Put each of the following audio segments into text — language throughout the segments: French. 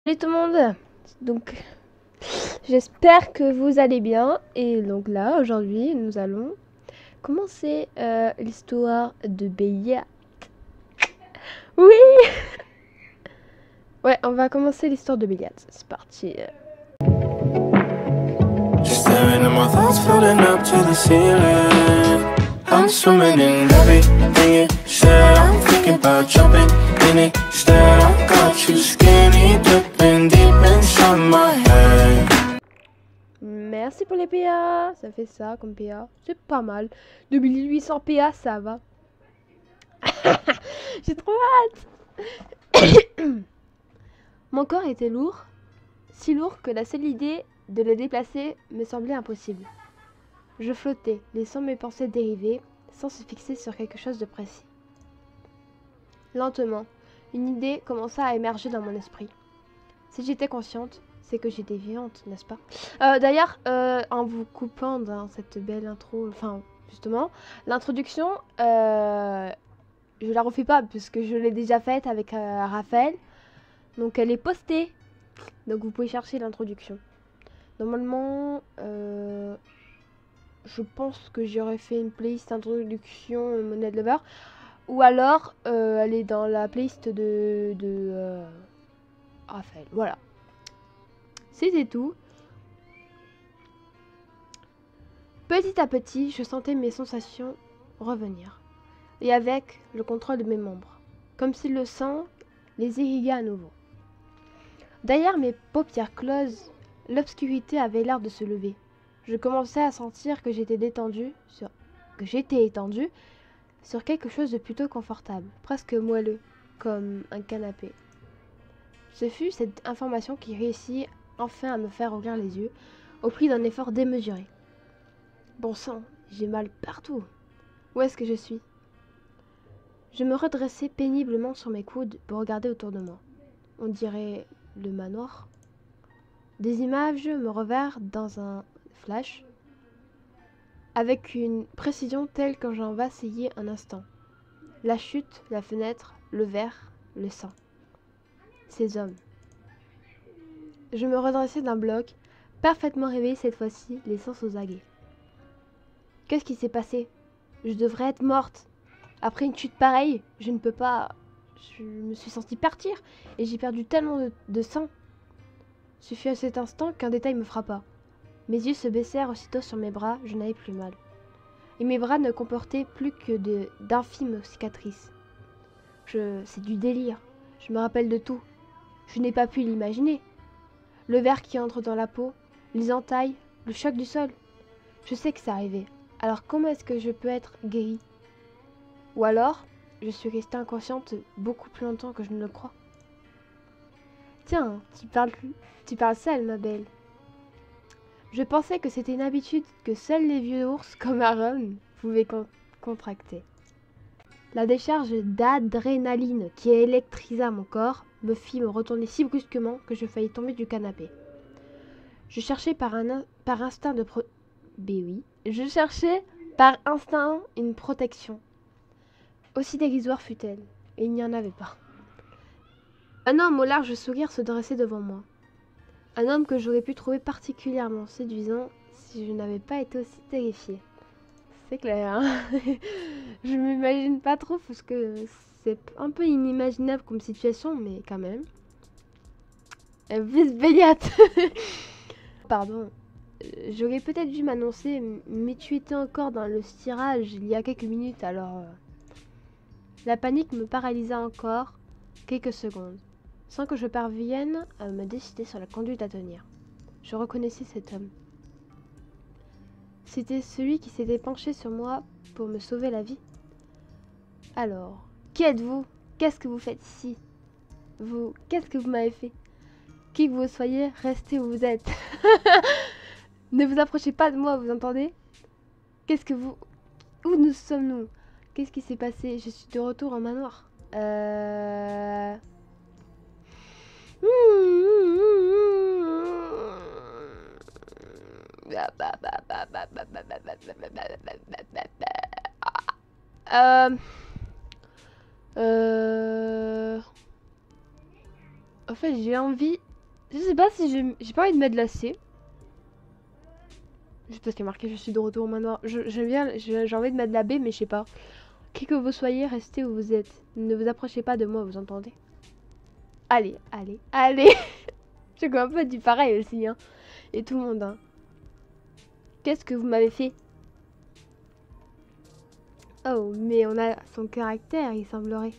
Salut tout le monde. Donc j'espère que vous allez bien et donc là aujourd'hui nous allons commencer l'histoire de Béliat. Oui. Ouais, on va commencer l'histoire de Béliat. C'est parti. Staring at my thoughts floating up to the ceiling. I'm swimming in everything you said. I'm thinking about jumping in it. Instead I got you skinny dipping deep inside my head. Merci pour les PA. Ça fait ça comme PA. C'est pas mal. 2800 PA, ça va. J'ai trop hâte. Mon corps était lourd. Si lourd que la seule idée de le déplacer me semblait impossible. Je flottais, laissant mes pensées dériver, sans se fixer sur quelque chose de précis. Lentement, une idée commença à émerger dans mon esprit. Si j'étais consciente, c'est que j'étais vivante, n'est-ce pas? D'ailleurs, en vous coupant dans cette belle intro, enfin, justement, l'introduction, je la refais pas, puisque je l'ai déjà faite avec Raphaël. Donc elle est postée. Donc vous pouvez chercher l'introduction. Normalement, je pense que j'aurais fait une playlist introduction Money Lover. Ou alors, elle est dans la playlist de Raphaël. Voilà. C'était tout. Petit à petit, je sentais mes sensations revenir. Et avec le contrôle de mes membres. Comme si le sang les irriguait à nouveau. Derrière mes paupières closes, l'obscurité avait l'air de se lever. Je commençais à sentir que j'étais étendue sur quelque chose de plutôt confortable, presque moelleux, comme un canapé. Ce fut cette information qui réussit enfin à me faire ouvrir les yeux, au prix d'un effort démesuré. Bon sang, j'ai mal partout. Où est-ce que je suis? Je me redressai péniblement sur mes coudes pour regarder autour de moi. On dirait le manoir. Des images me revinrent dans un flash, avec une précision telle que j'en vacillais un instant. La chute, la fenêtre, le verre, le sang. Ces hommes. Je me redressai d'un bloc, parfaitement réveillée cette fois-ci, les sens aux aguets. Qu'est-ce qui s'est passé? Je devrais être morte. Après une chute pareille, je ne peux pas... Je me suis sentie partir et j'ai perdu tellement de sang. Ce fut à cet instant qu'un détail me frappa. Mes yeux se baissèrent aussitôt sur mes bras, je n'avais plus mal. Et mes bras ne comportaient plus que d'infimes cicatrices. C'est du délire. Je me rappelle de tout. Je n'ai pas pu l'imaginer. Le verre qui entre dans la peau, les entailles, le choc du sol. Je sais que c'est arrivé. Alors comment est-ce que je peux être guérie? Ou alors, je suis restée inconsciente beaucoup plus longtemps que je ne le crois. Tiens, tu parles seule, ma belle. Je pensais que c'était une habitude que seuls les vieux ours comme Aaron pouvaient contracter. La décharge d'adrénaline qui électrisa mon corps me fit me retourner si brusquement que je faillis tomber du canapé. Je cherchais par instinct Je cherchais par instinct une protection. Aussi dérisoire fut-elle, et il n'y en avait pas. Un homme au large sourire se dressait devant moi. Un homme que j'aurais pu trouver particulièrement séduisant si je n'avais pas été aussi terrifiée. C'est clair, hein. Je m'imagine pas trop parce que c'est un peu inimaginable comme situation, mais quand même. Vice Béliat. Pardon. J'aurais peut-être dû m'annoncer, mais tu étais encore dans le cirage il y a quelques minutes, alors... La panique me paralysa encore quelques secondes, sans que je parvienne à me décider sur la conduite à tenir. Je reconnaissais cet homme. C'était celui qui s'était penché sur moi pour me sauver la vie. Alors, qui êtes-vous? Qu'est-ce que vous faites ici? Vous, qu'est-ce que vous m'avez fait? Qui que vous soyez, restez où vous êtes. Ne vous approchez pas de moi, vous entendez? Qu'est-ce que vous... Où nous sommes-nous? Qu'est-ce qui s'est passé? Je suis de retour en manoir. En fait, j'ai envie Je sais pas si j'ai pas envie de mettre de la C. Juste parce qu'il y a marqué je suis de retour au manoir. J'ai envie de mettre de la B, mais je sais pas. Qui que vous soyez, restez où vous êtes. Ne vous approchez pas de moi, vous entendez? Allez, allez, allez. J'ai un peu dit pareil aussi, hein. Et tout le monde, hein. Qu'est-ce que vous m'avez fait? Oh, mais on a son caractère, il semblerait.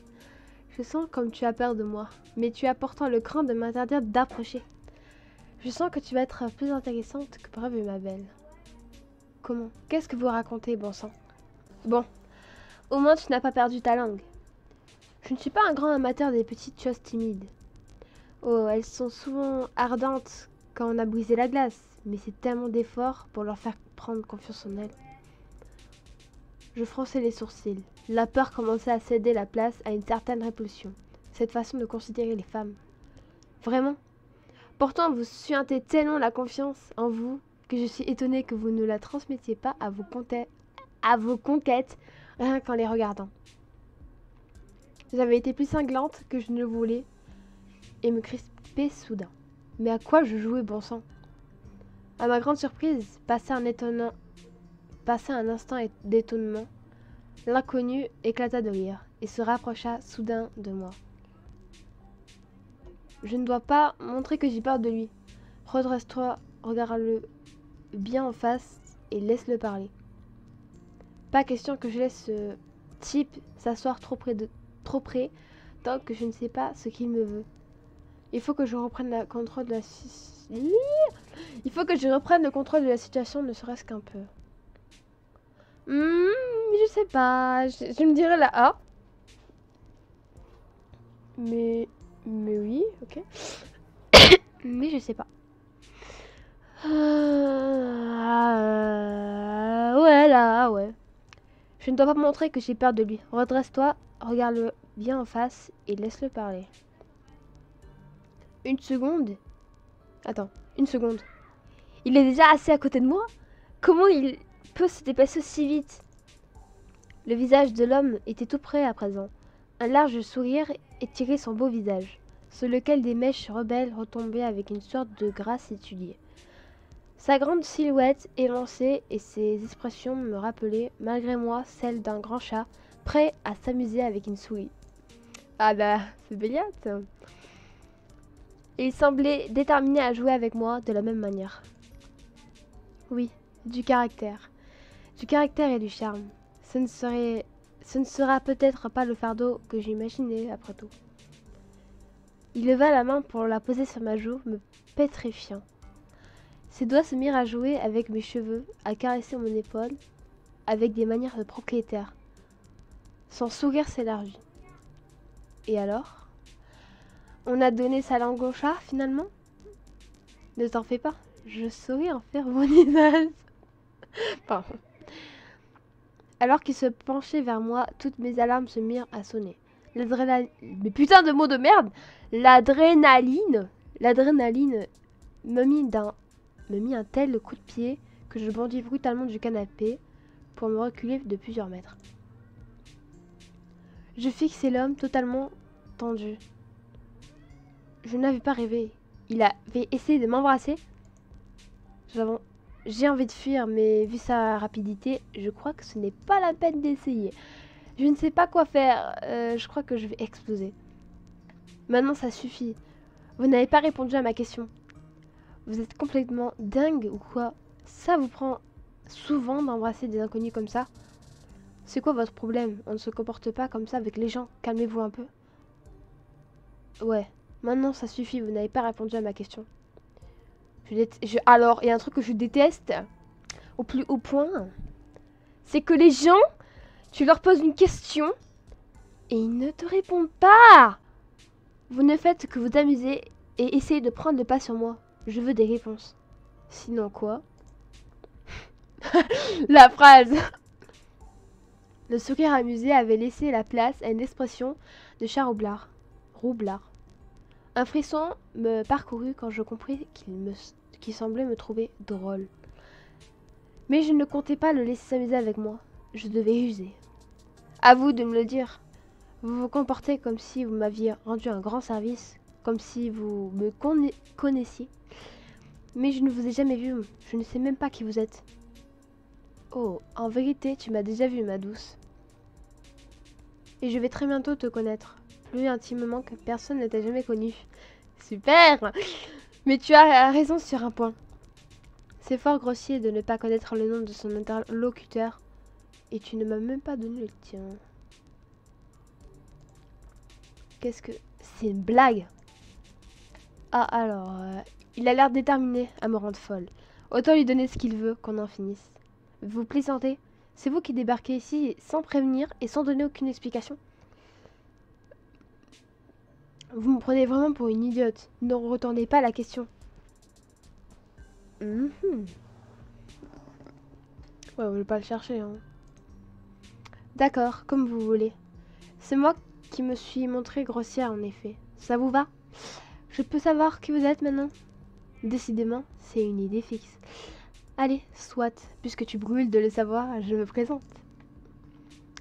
Je sens comme tu as peur de moi, mais tu as pourtant le cran de m'interdire d'approcher. Je sens que tu vas être plus intéressante que prévu, ma belle. Comment? Qu'est-ce que vous racontez, bon sang? Bon, au moins tu n'as pas perdu ta langue. Je ne suis pas un grand amateur des petites choses timides. Oh, elles sont souvent ardentes quand on a brisé la glace, mais c'est tellement d'efforts pour leur faire prendre confiance en elles. Je fronçais les sourcils. La peur commençait à céder la place à une certaine répulsion. Cette façon de considérer les femmes. Vraiment? Pourtant, vous suintez tellement la confiance en vous que je suis étonnée que vous ne la transmettiez pas à vos conquêtes rien qu'en les regardant. Vous avez été plus cinglante que je ne le voulais et me crispais soudain. Mais à quoi je jouais, bon sang? À ma grande surprise, passé un instant d'étonnement, l'inconnu éclata de rire et se rapprocha soudain de moi. Je ne dois pas montrer que j'ai peur de lui. Redresse-toi, regarde-le bien en face et laisse-le parler. Pas question que je laisse ce type s'asseoir trop près tant que je ne sais pas ce qu'il me veut. Il faut que je reprenne le contrôle de la situation, ne serait-ce qu'un peu. Je sais pas. Je me dirais la A. Mais oui, ok. Mais je sais pas. Ouais, là, ouais. Je ne dois pas montrer que j'ai peur de lui. Redresse-toi, regarde-le bien en face et laisse-le parler. Une seconde. Attends, une seconde. Il est déjà assez à côté de moi? Comment il peut se déplacer si vite? Le visage de l'homme était tout près à présent. Un large sourire étirait son beau visage, sur lequel des mèches rebelles retombaient avec une sorte de grâce étudiée. Sa grande silhouette élancée et ses expressions me rappelaient, malgré moi, celles d'un grand chat, prêt à s'amuser avec une souris. Ah bah, c'est Béliate. Et il semblait déterminé à jouer avec moi de la même manière. Oui, du caractère. Du caractère et du charme. Ce ne sera peut-être pas le fardeau que j'imaginais, après tout. Il leva la main pour la poser sur ma joue, me pétrifiant. Ses doigts se mirent à jouer avec mes cheveux, à caresser mon épaule, avec des manières de propriétaire. Son sourire s'élargit. Et alors? On a donné sa langue au chat, finalement? Ne t'en fais pas, je saurai en faire mon usage. Pardon. Alors qu'il se penchait vers moi, toutes mes alarmes se mirent à sonner. L'adrénaline... Mais putain de mots de merde! L'adrénaline me mit un tel coup de pied que je bondis brutalement du canapé pour me reculer de plusieurs mètres. Je fixai l'homme totalement tendu. Je n'avais pas rêvé. Il avait essayé de m'embrasser. J'ai envie de fuir, mais vu sa rapidité, je crois que ce n'est pas la peine d'essayer. Je ne sais pas quoi faire. Je crois que je vais exploser. Maintenant, ça suffit. Vous n'avez pas répondu à ma question. Vous êtes complètement dingue ou quoi? Ça vous prend souvent d'embrasser des inconnus comme ça? C'est quoi votre problème? On ne se comporte pas comme ça avec les gens. Calmez-vous un peu. Ouais, maintenant ça suffit. Vous n'avez pas répondu à ma question. Alors, il y a un truc que je déteste au plus haut point. C'est que les gens, tu leur poses une question et ils ne te répondent pas. Vous ne faites que vous amuser et essayer de prendre le pas sur moi. Je veux des réponses. Sinon quoi? La phrase. Le sourire amusé avait laissé la place à une expression de chat roublard. Un frisson me parcourut quand je compris qu'il semblait me trouver drôle. Mais je ne comptais pas le laisser s'amuser avec moi. Je devais user. À vous de me le dire. Vous vous comportez comme si vous m'aviez rendu un grand service comme si vous me connaissiez. Mais je ne vous ai jamais vu, je ne sais même pas qui vous êtes. Oh, en vérité, tu m'as déjà vu, ma douce. Et je vais très bientôt te connaître, plus intimement que personne ne t'a jamais connu. Super! Mais tu as raison sur un point. C'est fort grossier de ne pas connaître le nom de son interlocuteur. Et tu ne m'as même pas donné le tien. Qu'est-ce que... C'est une blague! Ah, alors... il a l'air déterminé à me rendre folle. Autant lui donner ce qu'il veut, qu'on en finisse. Vous plaisantez? C'est vous qui débarquez ici sans prévenir et sans donner aucune explication? Vous me prenez vraiment pour une idiote. Ne retournez pas la question. Ouais, on ne veut pas le chercher, hein. D'accord, comme vous voulez. C'est moi qui me suis montrée grossière, en effet. Ça vous va? Je peux savoir qui vous êtes maintenant? Décidément, c'est une idée fixe. Allez, soit, puisque tu brûles de le savoir, je me présente.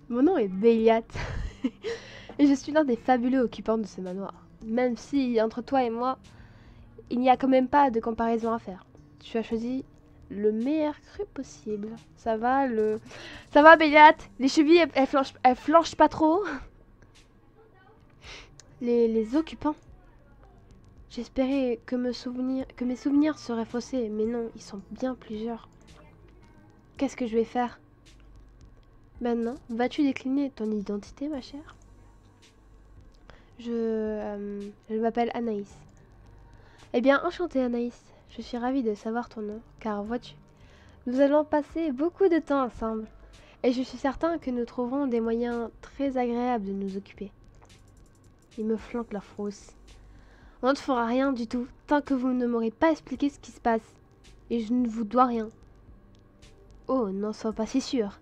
Mon nom est Béliat, et je suis l'un des fabuleux occupants de ce manoir. Même si, entre toi et moi, il n'y a quand même pas de comparaison à faire. Tu as choisi le meilleur cru possible. Ça va, Béliat? Les chevilles, elles flanchent pas trop? Les occupants. J'espérais que mes souvenirs seraient faussés, mais non, ils sont bien plusieurs. Qu'est-ce que je vais faire? Maintenant, vas-tu décliner ton identité, ma chère? Je m'appelle Anaïs. Eh bien, enchantée Anaïs. Je suis ravie de savoir ton nom, car vois-tu, nous allons passer beaucoup de temps ensemble, et je suis certain que nous trouverons des moyens très agréables de nous occuper. Il me flanque la frousse. On ne fera rien du tout, tant que vous ne m'aurez pas expliqué ce qui se passe, et je ne vous dois rien. Oh, n'en sois pas si sûr.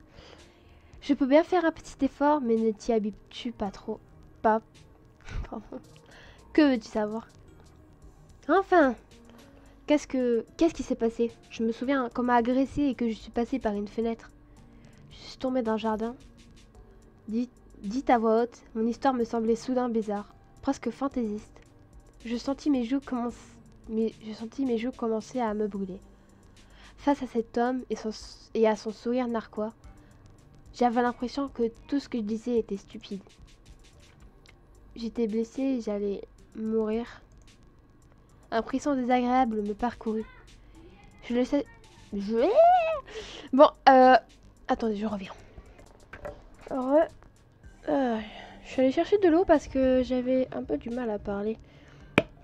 Je peux bien faire un petit effort, mais ne t'y habitue pas trop. Pas... Pardon. Que veux-tu savoir? Enfin, qu'est-ce qui s'est passé? Je me souviens qu'on m'a agressé et que je suis passée par une fenêtre. Je suis tombée dans le jardin. Dites à voix haute, mon histoire me semblait soudain bizarre, presque fantaisiste. Je sentis mes joues commencer à me brûler. Face à cet homme et à son sourire narquois, j'avais l'impression que tout ce que je disais était stupide. J'étais blessée et j'allais mourir. Un frisson désagréable me parcourut. Je le sais... Bon, attendez, je reviens. Je suis allée chercher de l'eau parce que j'avais un peu du mal à parler.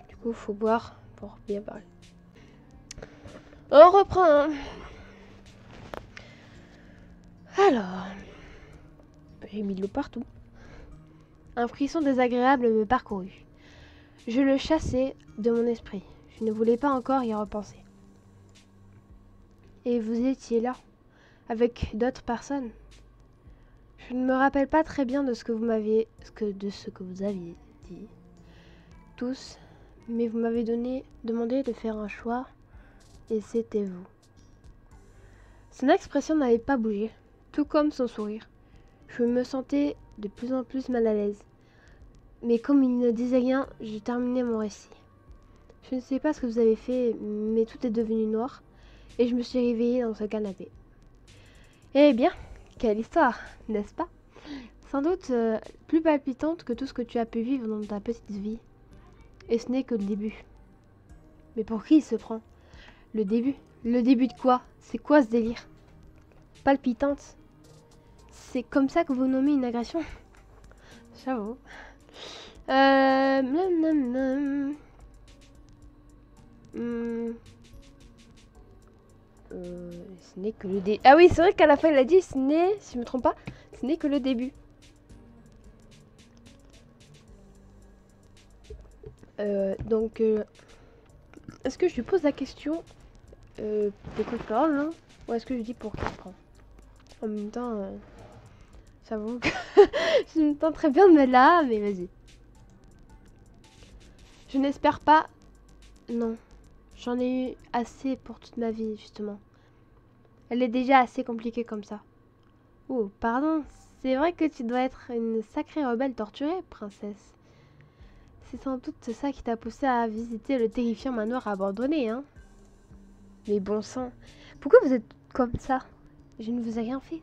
Du coup, faut boire pour bien parler. On reprend, hein. Alors... J'ai mis de l'eau partout. Un frisson désagréable me parcourut. Je le chassai de mon esprit. Je ne voulais pas encore y repenser. Et vous étiez là, avec d'autres personnes. Je ne me rappelle pas très bien de ce que vous aviez dit. Tous, mais vous m'avez demandé de faire un choix, et c'était vous. Son expression n'avait pas bougé, tout comme son sourire. Je me sentais de plus en plus mal à l'aise. Mais comme il ne disait rien, je terminais mon récit. Je ne sais pas ce que vous avez fait, mais tout est devenu noir, et je me suis réveillée dans ce canapé. Eh bien, quelle histoire, n'est-ce pas? Sans doute plus palpitante que tout ce que tu as pu vivre dans ta petite vie. Et ce n'est que le début. Mais pour qui il se prend? Le début? Le début de quoi? C'est quoi ce délire? Palpitante? C'est comme ça que vous nommez une agression? J'avoue. Ce n'est que le début. Ah oui, c'est vrai qu'à la fin, il a dit, si je me trompe pas, ce n'est que le début. Est-ce que je lui pose la question pour que je parle, hein, ou est-ce que je dis pour qu'il prend? En même temps, j'avoue que je me tente très bien de mettre là, mais vas-y. Je n'espère pas. Non, j'en ai eu assez pour toute ma vie, justement. Elle est déjà assez compliquée comme ça. Oh, pardon, c'est vrai que tu dois être une sacrée rebelle torturée, princesse. C'est sans doute ça qui t'a poussé à visiter le terrifiant manoir abandonné, hein? Mais bon sang, pourquoi vous êtes comme ça? Je ne vous ai rien fait.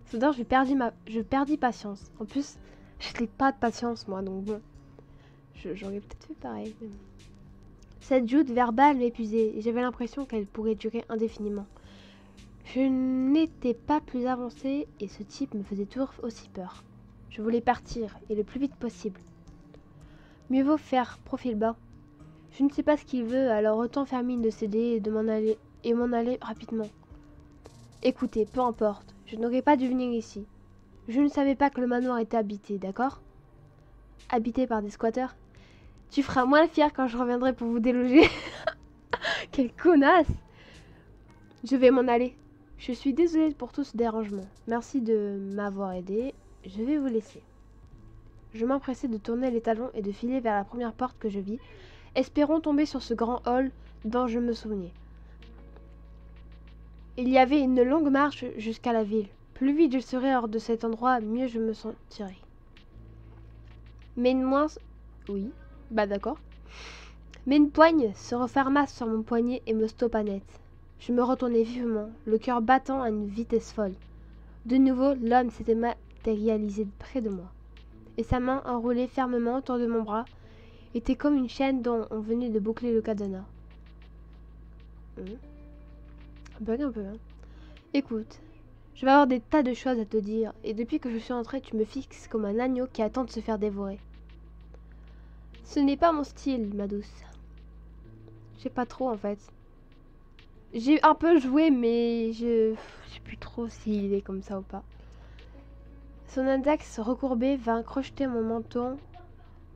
Soudain, je perdis patience. En plus, je n'ai pas de patience, moi, donc bon. J'aurais peut-être fait pareil. Mais bon. Cette joute verbale m'épuisait et j'avais l'impression qu'elle pourrait durer indéfiniment. Je n'étais pas plus avancée et ce type me faisait toujours aussi peur. Je voulais partir et le plus vite possible. Mieux vaut faire profil bas. Je ne sais pas ce qu'il veut, alors autant faire mine de céder et m'en aller rapidement. Écoutez, peu importe, je n'aurais pas dû venir ici. Je ne savais pas que le manoir était habité, d'accord? Habité par des squatteurs? Tu feras moins fier quand je reviendrai pour vous déloger. Quelle connasse! Je vais m'en aller. Je suis désolée pour tout ce dérangement. Merci de m'avoir aidé. Je vais vous laisser. Je m'empressai de tourner les talons et de filer vers la première porte que je vis, espérant tomber sur ce grand hall dont je me souvenais. Il y avait une longue marche jusqu'à la ville. Plus vite je serais hors de cet endroit, mieux je me sentirais. Mais une moins... Oui, bah d'accord. Mais une poigne se referma sur mon poignet et me stoppa net. Je me retournai vivement, le cœur battant à une vitesse folle. De nouveau, l'homme s'était matérialisé près de moi, et sa main enroulée fermement autour de mon bras était comme une chaîne dont on venait de boucler le cadenas. Bug un peu, hein. Écoute, je vais avoir des tas de choses à te dire, et depuis que je suis entrée, tu me fixes comme un agneau qui attend de se faire dévorer. Ce n'est pas mon style, ma douce. Je sais pas trop, en fait. J'ai un peu joué, mais je sais plus trop s'il est comme ça ou pas. Son index recourbé vint crocheter mon menton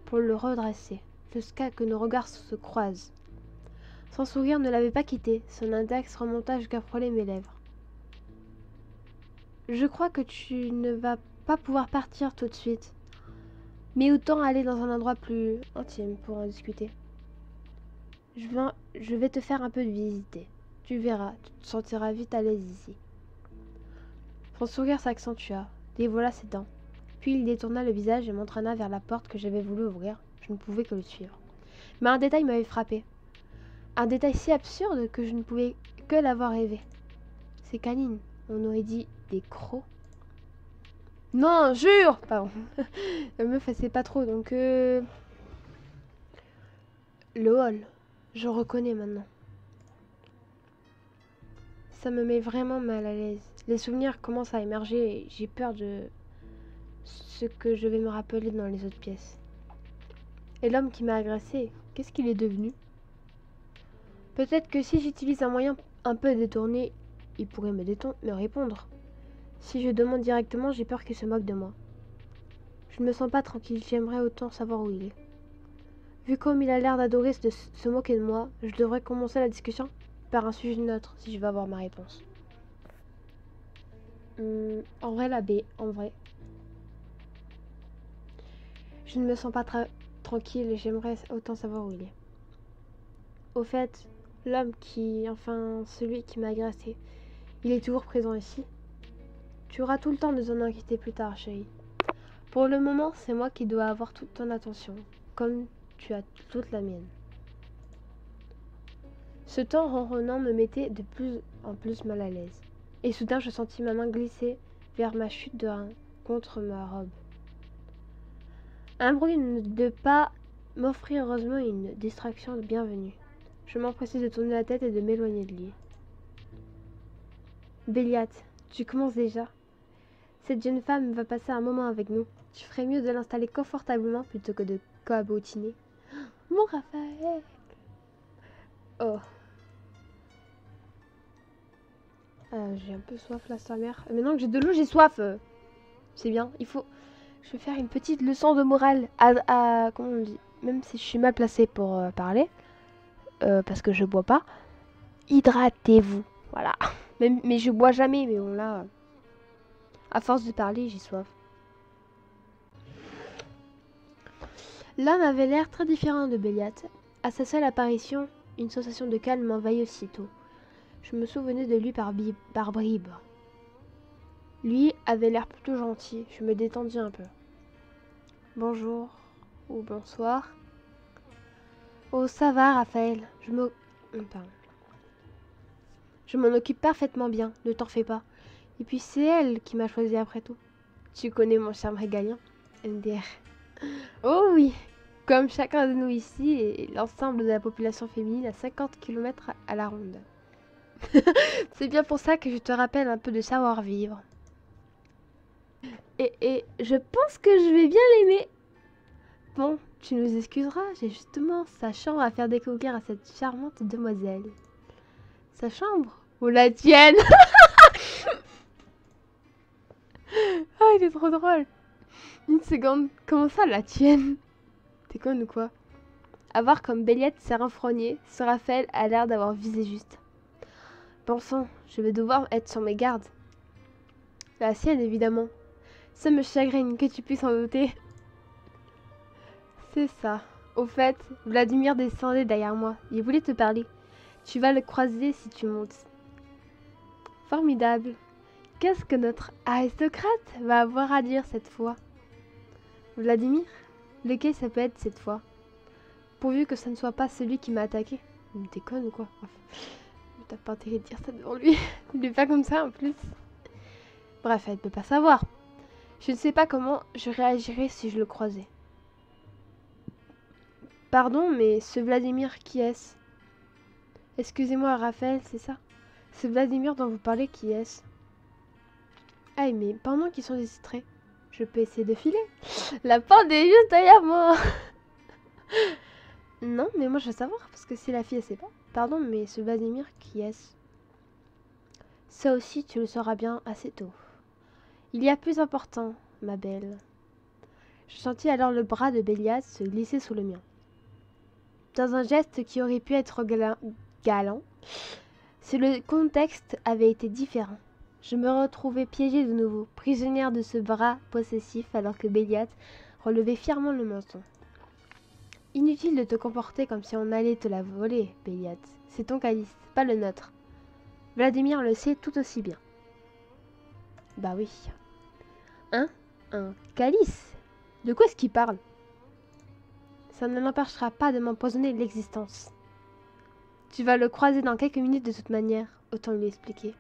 pour le redresser, jusqu'à que nos regards se croisent. Son sourire ne l'avait pas quitté, son index remonta jusqu'à frôler mes lèvres. Je crois que tu ne vas pas pouvoir partir tout de suite, mais autant aller dans un endroit plus intime pour en discuter. Je vais te faire un peu de visiter. Tu verras, tu te sentiras vite à l'aise ici. Son sourire s'accentua, dévoila ses dents. Puis il détourna le visage et m'entraîna vers la porte que j'avais voulu ouvrir. Je ne pouvais que le suivre. Mais un détail m'avait frappé. Un détail si absurde que je ne pouvais que l'avoir rêvé. Ses canines, on aurait dit des crocs. Non, jure! Pardon. La meuf, elle sait pas trop, donc... Le hall. Je reconnais maintenant. Ça me met vraiment mal à l'aise. Les souvenirs commencent à émerger et j'ai peur de ce que je vais me rappeler dans les autres pièces. Et l'homme qui m'a agressé, qu'est-ce qu'il est devenu? Peut-être que si j'utilise un moyen un peu détourné, il pourrait me répondre. Si je demande directement, j'ai peur qu'il se moque de moi. Je ne me sens pas tranquille, j'aimerais autant savoir où il est. Vu comme il a l'air d'adorer se moquer de moi, je devrais commencer la discussion par un sujet neutre si je veux avoir ma réponse. En vrai, l'abbé, en vrai. Je ne me sens pas tranquille et j'aimerais autant savoir où il est. Au fait, celui qui m'a agressé, il est toujours présent ici. Tu auras tout le temps de t'en inquiéter plus tard, chérie. Pour le moment, c'est moi qui dois avoir toute ton attention, comme tu as toute la mienne. Ce temps ronronnant me mettait de plus en plus mal à l'aise. Et soudain, je sentis ma main glisser vers ma chute de rein contre ma robe. Un bruit de pas m'offrit heureusement une distraction bienvenue. Je m'empressai de tourner la tête et de m'éloigner de lui. Béliate, tu commences déjà. Cette jeune femme va passer un moment avec nous. Tu ferais mieux de l'installer confortablement plutôt que de cabotiner. Mon Raphaël! Oh. J'ai un peu soif là, sa mère. Maintenant que j'ai de l'eau, j'ai soif. C'est bien, il faut... Je vais faire une petite leçon de morale comment on dit? Même si je suis mal placée pour parler, parce que je bois pas. Hydratez-vous. Voilà. Mais je bois jamais, mais bon là... à force de parler, j'ai soif. L'homme avait l'air très différent de Béliate. À sa seule apparition, une sensation de calme m'envahit aussitôt. Je me souvenais de lui par bribes. Lui avait l'air plutôt gentil. Je me détendis un peu. Bonjour. ou bonsoir. Oh, ça va, Raphaël. Pardon. Je m'en occupe parfaitement bien, ne t'en fais pas. Et puis c'est elle qui m'a choisi après tout. Tu connais mon charme régalien, MDR. Oh oui, comme chacun de nous ici et l'ensemble de la population féminine à 50 km à la ronde. C'est bien pour ça que je te rappelle un peu de savoir-vivre. Et je pense que je vais bien l'aimer. Bon, tu nous excuseras, j'ai justement sa chambre à faire découvrir à cette charmante demoiselle. Sa chambre? Ou la tienne? Ah, il est trop drôle. Une seconde, comment ça la tienne? T'es conne ou quoi? À voir comme Béliette s'est renfrognée, ce Raphaël a l'air d'avoir visé juste. Bon sang, je vais devoir être sur mes gardes. La sienne, évidemment. Ça me chagrine que tu puisses en douter. C'est ça. Au fait, Vladimir descendait derrière moi. Il voulait te parler. Tu vas le croiser si tu montes. Formidable. Qu'est-ce que notre aristocrate va avoir à dire cette fois? Vladimir? Lequel ça peut être cette fois? Pourvu que ça ne soit pas celui qui m'a attaqué. T'es conne ou quoi? T'as pas intérêt de dire ça devant lui. Il est pas comme ça en plus. Bref, elle ne peut pas savoir. Je ne sais pas comment je réagirais si je le croisais. Pardon, mais ce Vladimir, qui est-ce? Excusez-moi, Raphaël, c'est ça? Ce Vladimir dont vous parlez, qui est-ce? Ah, mais pendant qu'ils sont distraits, je peux essayer de filer. La porte est juste derrière moi. Non, mais moi je veux savoir, parce que si la fille elle sait pas. Pardon, mais ce Vladimir, qui est-ce? Ça aussi, tu le sauras bien assez tôt. Il y a plus important, ma belle. Je sentis alors le bras de Bélias se glisser sous le mien. Dans un geste qui aurait pu être galant, si le contexte avait été différent. Je me retrouvais piégée de nouveau, prisonnière de ce bras possessif alors que Béliat relevait fièrement le menton. Inutile de te comporter comme si on allait te la voler, Béliat. C'est ton calice, pas le nôtre. Vladimir le sait tout aussi bien. Bah oui. Hein? Un calice? De quoi est-ce qu'il parle? Ça ne l'empêchera pas de m'empoisonner l'existence. Tu vas le croiser dans quelques minutes de toute manière, autant lui expliquer.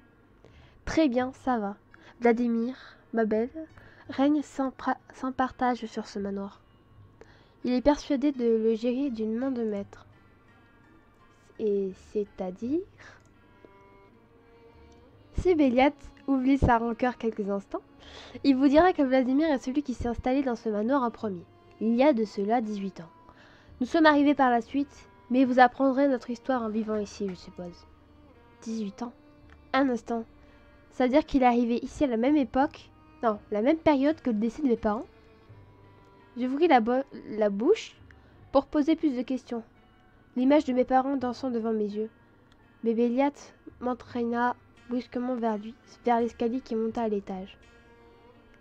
Très bien, ça va. Vladimir, ma belle, règne sans partage sur ce manoir. Il est persuadé de le gérer d'une main de maître. Et c'est-à-dire... Si Béliat oublie sa rancœur quelques instants, il vous dira que Vladimir est celui qui s'est installé dans ce manoir en premier, il y a de cela 18 ans. Nous sommes arrivés par la suite, mais vous apprendrez notre histoire en vivant ici, je suppose. 18 ans? Un instant. Ça veut dire qu'il est arrivé ici à la même époque, non, la même période que le décès de mes parents? J'ouvris la bouche pour poser plus de questions. L'image de mes parents dansant devant mes yeux. Mais Béliat m'entraîna brusquement vers lui, vers l'escalier qui monta à l'étage.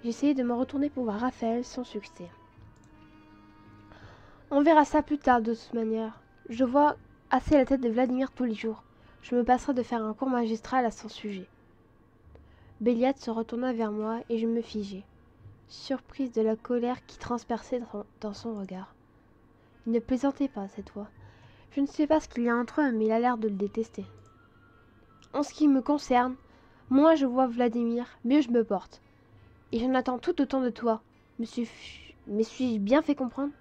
J'essayai de me retourner pour voir Raphaël sans succès. On verra ça plus tard de toute manière. Je vois assez la tête de Vladimir tous les jours. Je me passerai de faire un cours magistral à son sujet. Béliat se retourna vers moi et je me figeai, surprise de la colère qui transperçait dans son regard. Il ne plaisantait pas cette fois. Je ne sais pas ce qu'il y a entre eux, mais il a l'air de le détester. En ce qui me concerne, moins je vois Vladimir, mieux je me porte. Et j'en attends tout autant de toi. Me suis-je bien fait comprendre?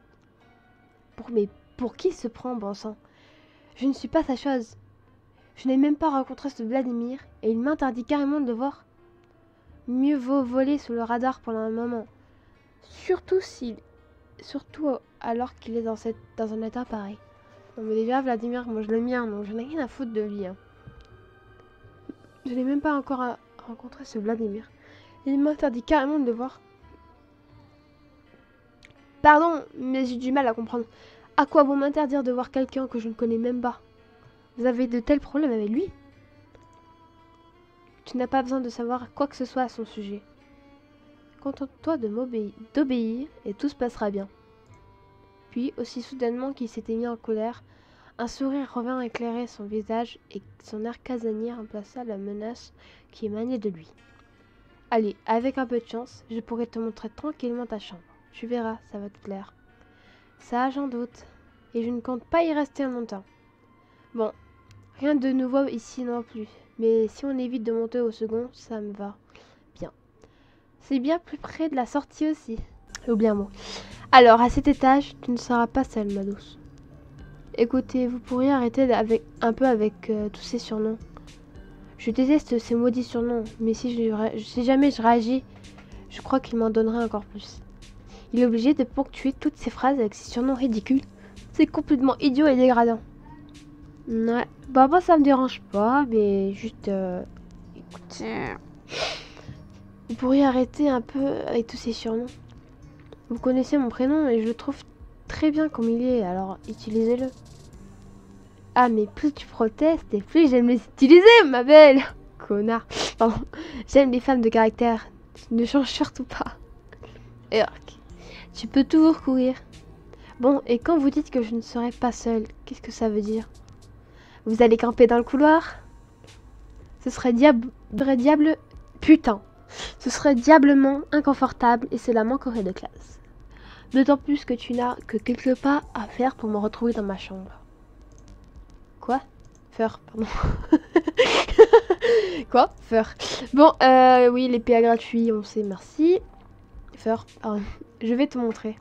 Mais pour qui se prend, bon sang? Je ne suis pas sa chose. Je n'ai même pas rencontré ce Vladimir, et il m'interdit carrément de le voir. Mieux vaut voler sous le radar pendant un moment. Surtout alors qu'il est dans un état pareil. Non mais déjà Vladimir, moi je l'aime bien, donc je n'ai rien à foutre de lui. Hein. Je n'ai même pas encore rencontré ce Vladimir. Il m'interdit carrément de le voir. Pardon, mais j'ai du mal à comprendre. À quoi bon m'interdire de voir quelqu'un que je ne connais même pas? Vous avez de tels problèmes avec lui? Tu n'as pas besoin de savoir quoi que ce soit à son sujet. Contente-toi d'obéir et tout se passera bien. Puis, aussi soudainement qu'il s'était mis en colère, un sourire revint éclairer son visage et son air casanier remplaça la menace qui émanait de lui. Allez, avec un peu de chance, je pourrai te montrer tranquillement ta chambre. Tu verras, ça va te plaire. Ça, j'en doute. Et je ne compte pas y rester longtemps. Bon, rien de nouveau ici non plus. Mais si on évite de monter au second, ça me va bien. C'est bien plus près de la sortie aussi. J'ai oublié un mot. Alors, à cet étage, tu ne seras pas seule, ma douce. Écoutez, vous pourriez arrêter avec tous ces surnoms. Je déteste ces maudits surnoms, mais si jamais je réagis, je crois qu'il m'en donnerait encore plus. Il est obligé de ponctuer toutes ces phrases avec ces surnoms ridicules. C'est complètement idiot et dégradant. Ouais, bah moi ça me dérange pas, mais juste... écoutez... Vous pourriez arrêter un peu avec tous ces surnoms. Vous connaissez mon prénom et je le trouve très bien comme il est, alors utilisez-le. Ah, mais plus tu protestes et plus j'aime les utiliser, ma belle. Connard. Pardon. J'aime les femmes de caractère. Ne change surtout pas. Urk. Tu peux toujours courir. Bon, et quand vous dites que je ne serai pas seule, qu'est-ce que ça veut dire? Vous allez camper dans le couloir? Ce serait Putain. Ce serait diablement inconfortable et cela manquerait de classe. D'autant plus que tu n'as que quelques pas à faire pour me retrouver dans ma chambre. Quoi? Feur, pardon. Quoi? Feur. Bon, oui, les PA gratuits, on sait, merci. Feur, pardon. Je vais te montrer.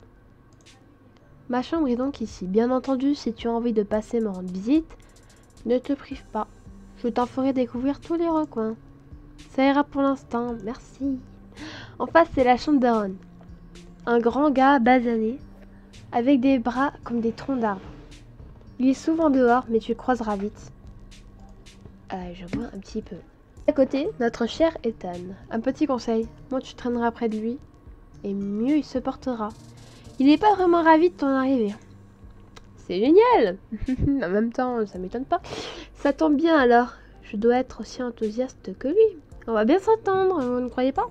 Ma chambre est donc ici. Bien entendu, si tu as envie de passer me rendre visite, ne te prive pas. Je t'en ferai découvrir tous les recoins. Ça ira pour l'instant, merci. En face, c'est la chambre d'Aaron. Un grand gars basané, avec des bras comme des troncs d'arbres. Il est souvent dehors, mais tu le croiseras vite. Je vois un petit peu. À côté, notre cher Ethan. Un petit conseil, moins tu traîneras près de lui, et mieux il se portera. Il n'est pas vraiment ravi de ton arrivée. C'est génial. En même temps, ça m'étonne pas. Ça tombe bien alors. Je dois être aussi enthousiaste que lui. On va bien s'entendre, vous ne croyez pas?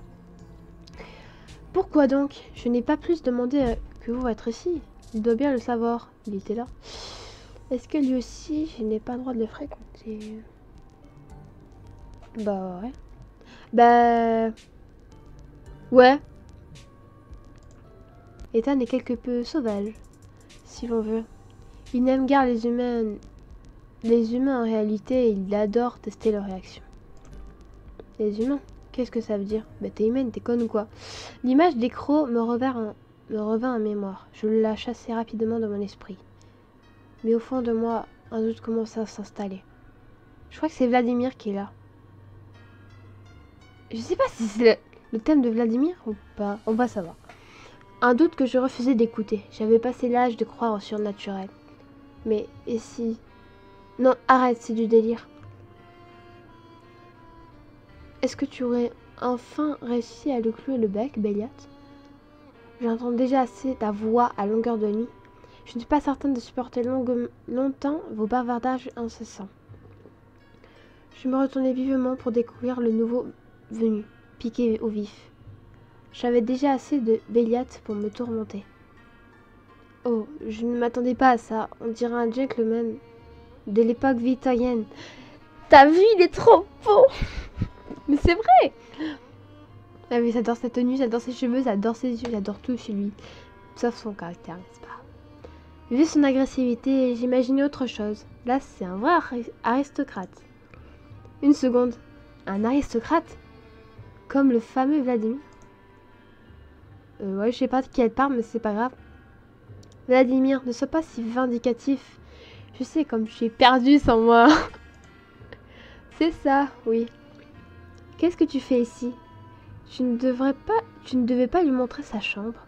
Pourquoi donc? Je n'ai pas plus demandé que vous être ici. Il doit bien le savoir. Il était là. Est-ce que lui aussi, je n'ai pas le droit de le fréquenter? Bah ouais. Bah... Ouais. Ethan est quelque peu sauvage, si l'on veut. Il n'aime guère les humains. Les humains, en réalité, il adore tester leurs réactions. Les humains? Qu'est-ce que ça veut dire? Bah t'es humaine, t'es conne ou quoi? L'image des crocs me revint en mémoire. Je la chassai rapidement de mon esprit. Mais au fond de moi, un doute commença à s'installer. Je crois que c'est Vladimir qui est là. Je sais pas si c'est le thème de Vladimir ou pas. On va savoir. Un doute que je refusais d'écouter. J'avais passé l'âge de croire au surnaturel. Mais et si... Non, arrête, c'est du délire. Est-ce que tu aurais enfin réussi à lui clouer le bec, Béliat? J'entends déjà assez ta voix à longueur de nuit. Je ne suis pas certaine de supporter longtemps vos bavardages incessants. Je me retournai vivement pour découvrir le nouveau venu, piqué au vif. J'avais déjà assez de Béliat pour me tourmenter. Oh, je ne m'attendais pas à ça. On dirait un gentleman de l'époque victorienne. T'as vu, il est trop beau. Mais c'est vrai. Ah oui, j'adore sa tenue, j'adore ses cheveux, j'adore ses yeux, j'adore tout chez lui. Sauf son caractère, n'est-ce pas? Vu son agressivité, j'imaginais autre chose. Là, c'est un vrai aristocrate. Une seconde. Un aristocrate? Comme le fameux Vladimir? Ouais, je sais pas de qui elle parle, mais c'est pas grave. Vladimir, ne sois pas si vindicatif. Je sais comme je suis perdue sans moi. C'est ça, oui. Qu'est-ce que tu fais ici? Tu ne devais pas lui montrer sa chambre.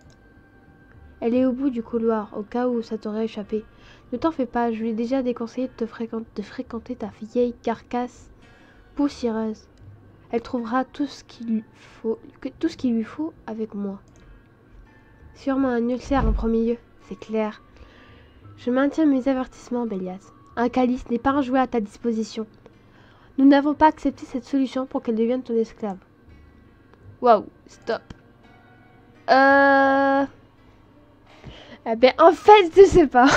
Elle est au bout du couloir, au cas où ça t'aurait échappé. Ne t'en fais pas, je lui ai déjà déconseillé de fréquenter ta vieille carcasse poussiéreuse. Elle trouvera tout ce qu'il lui faut avec moi. Sûrement un ulcère en premier lieu, c'est clair. Je maintiens mes avertissements, Bélias. Un calice n'est pas un jouet à ta disposition. Nous n'avons pas accepté cette solution pour qu'elle devienne ton esclave. Waouh, stop. Eh ben, en fait, je sais pas.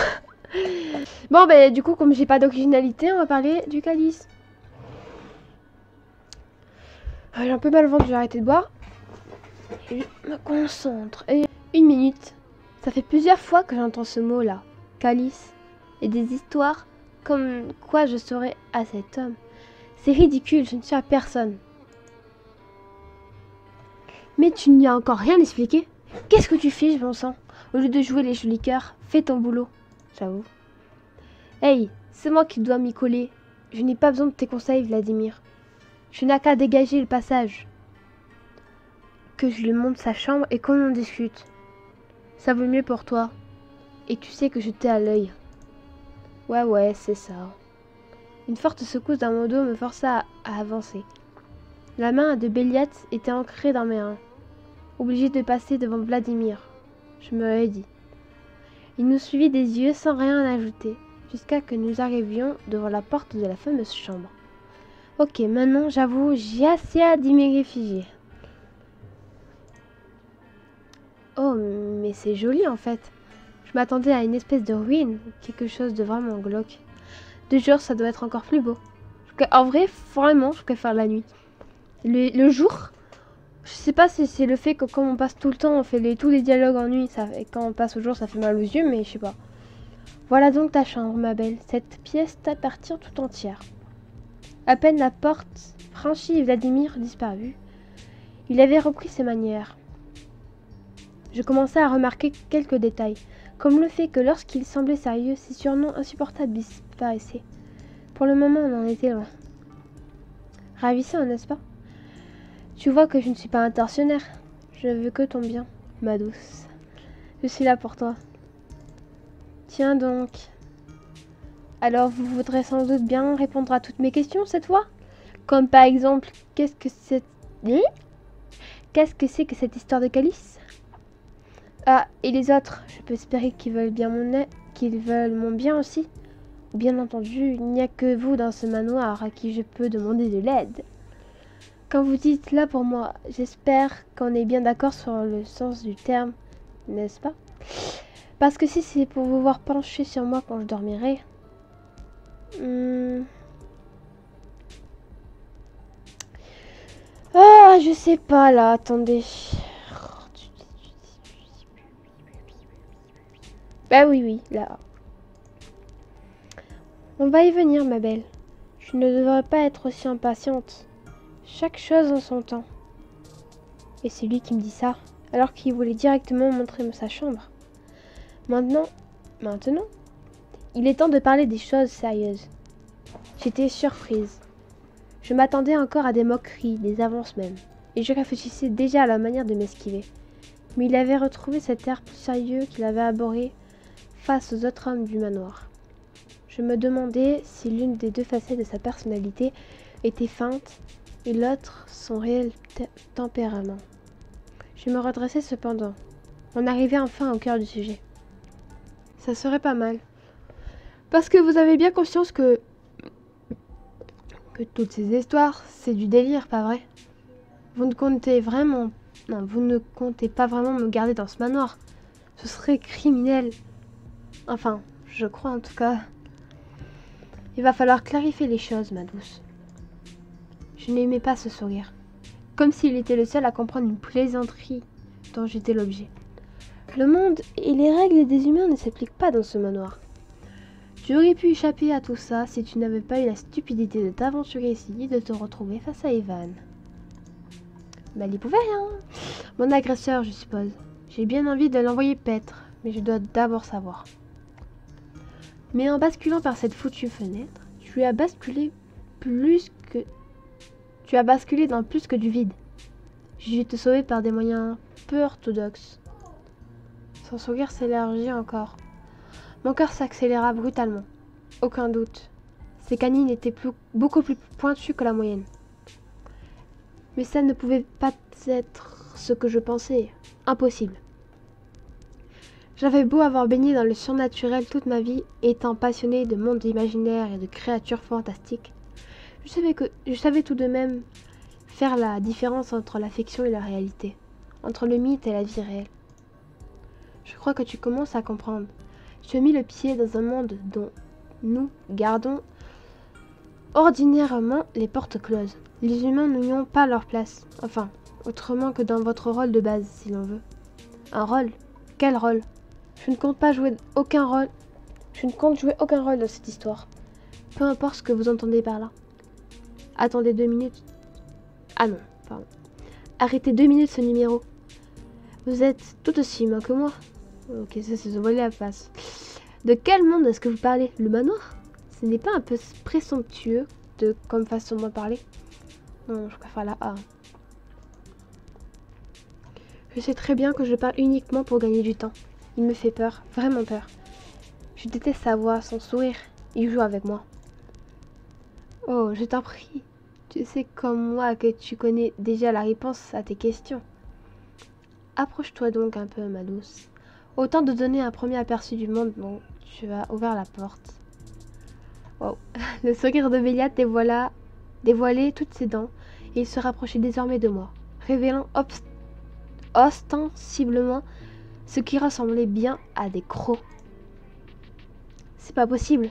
Bon, ben, du coup, comme j'ai pas d'originalité, on va parler du calice. J'ai un peu mal au ventre, je vais arrêter de boire. Et je me concentre. Et 1 minute. Ça fait plusieurs fois que j'entends ce mot-là, calice, et des histoires comme quoi je serais à cet homme. C'est ridicule, je ne suis à personne. Mais tu n'y as encore rien expliqué. Qu'est-ce que tu fais, bon sang? Au lieu de jouer les jolis cœurs, fais ton boulot. J'avoue. Hey, c'est moi qui dois m'y coller. Je n'ai pas besoin de tes conseils, Vladimir. Je n'ai qu'à dégager le passage. Que je lui montre sa chambre et qu'on en discute. Ça vaut mieux pour toi. Et tu sais que je t'ai à l'œil. Ouais, c'est ça. Une forte secousse dans mon dos me força à avancer. La main de Béliat était ancrée dans mes reins. Obligé de passer devant Vladimir. Je me l'ai dit. Il nous suivit des yeux sans rien ajouter, jusqu'à que nous arrivions devant la porte de la fameuse chambre. Ok, maintenant j'avoue, j'ai assez à d'y réfugier. Oh, mais c'est joli en fait. Je m'attendais à une espèce de ruine, quelque chose de vraiment glauque. De jour, ça doit être encore plus beau. En vrai, vraiment, je préfère la nuit. Le jour, je sais pas si c'est le fait que comme on passe tout le temps, on fait tous les dialogues en nuit, et quand on passe au jour, ça fait mal aux yeux, mais je sais pas. Voilà donc ta chambre, ma belle. Cette pièce t'appartient tout entière. À peine la porte franchie et Vladimir disparu, il avait repris ses manières. Je commençais à remarquer quelques détails, comme le fait que lorsqu'il semblait sérieux, ses surnoms insupportables disparaissaient. Pour le moment, on en était loin. Ravissant, n'est-ce pas? Tu vois que je ne suis pas un tortionnaire. Je veux que ton bien, ma douce. Je suis là pour toi. Tiens donc. Alors vous voudrez sans doute bien répondre à toutes mes questions cette fois? Comme par exemple, qu'est-ce que c'est que cette histoire de calice? Ah, et les autres, je peux espérer qu'ils veulent bien qu'ils veulent mon bien aussi. Bien entendu, il n'y a que vous dans ce manoir à qui je peux demander de l'aide. Quand vous dites là pour moi, j'espère qu'on est bien d'accord sur le sens du terme, n'est-ce pas? Parce que si c'est pour vous voir pencher sur moi quand je dormirai... Ah, je sais pas là, attendez. Bah oui, là. On va y venir, ma belle. Je ne devrais pas être aussi impatiente. Chaque chose en son temps. Et c'est lui qui me dit ça, alors qu'il voulait directement montrer sa chambre. Maintenant, il est temps de parler des choses sérieuses. J'étais surprise. Je m'attendais encore à des moqueries, des avances même, et je réfléchissais déjà à la manière de m'esquiver. Mais il avait retrouvé cet air plus sérieux qu'il avait abhorré face aux autres hommes du manoir. Je me demandais si l'une des deux facettes de sa personnalité était feinte et l'autre son réel tempérament. Je me redressai cependant. On arrivait enfin au cœur du sujet. Ça serait pas mal. Parce que vous avez bien conscience que toutes ces histoires, c'est du délire, pas vrai? Vous ne comptez pas vraiment me garder dans ce manoir. Ce serait criminel. Enfin, je crois en tout cas. Il va falloir clarifier les choses, ma douce. Je n'aimais pas ce sourire. Comme s'il était le seul à comprendre une plaisanterie dont j'étais l'objet. Le monde et les règles des humains ne s'appliquent pas dans ce manoir. Tu aurais pu échapper à tout ça si tu n'avais pas eu la stupidité de t'aventurer ici et de te retrouver face à Evan. Bah, il pouvait rien. Mon agresseur, je suppose. J'ai bien envie de l'envoyer paître, mais je dois d'abord savoir. Mais en basculant par cette foutue fenêtre, tu as basculé dans plus que du vide. J'ai dû te sauver par des moyens peu orthodoxes. Son sourire s'élargit encore. Mon cœur s'accéléra brutalement. Aucun doute. Ses canines étaient beaucoup plus pointues que la moyenne. Mais ça ne pouvait pas être ce que je pensais. Impossible. J'avais beau avoir baigné dans le surnaturel toute ma vie, étant passionnée de mondes imaginaires et de créatures fantastiques, je savais tout de même faire la différence entre la fiction et la réalité, entre le mythe et la vie réelle. Je crois que tu commences à comprendre. Tu as mis le pied dans un monde dont nous gardons ordinairement les portes closes. Les humains n'y ont pas leur place. Enfin, autrement que dans votre rôle de base, si l'on veut. Un rôle? Quel rôle? Je ne compte pas jouer aucun rôle. Je ne compte jouer aucun rôle dans cette histoire. Peu importe ce que vous entendez par là. Attendez 2 minutes. Ah non, pardon. Arrêtez 2 minutes ce numéro. Vous êtes tout aussi humain que moi. Ok, ça se voiler la face. De quel monde est-ce que vous parlez? Le manoir? Ce n'est pas un peu présomptueux comme façon de parler? Non, je préfère la A. Je sais très bien que je parle uniquement pour gagner du temps. Il me fait peur, vraiment peur. Je déteste sa voix, son sourire. Il joue avec moi. Oh, je t'en prie. Tu sais comme moi que tu connais déjà la réponse à tes questions. Approche-toi donc un peu, ma douce. Autant de donner un premier aperçu du monde dont tu as ouvert la porte. Wow. Le sourire de Béliat dévoilait toutes ses dents et il se rapprochait désormais de moi, révélant ostensiblement ce qui ressemblait bien à des crocs. C'est pas possible.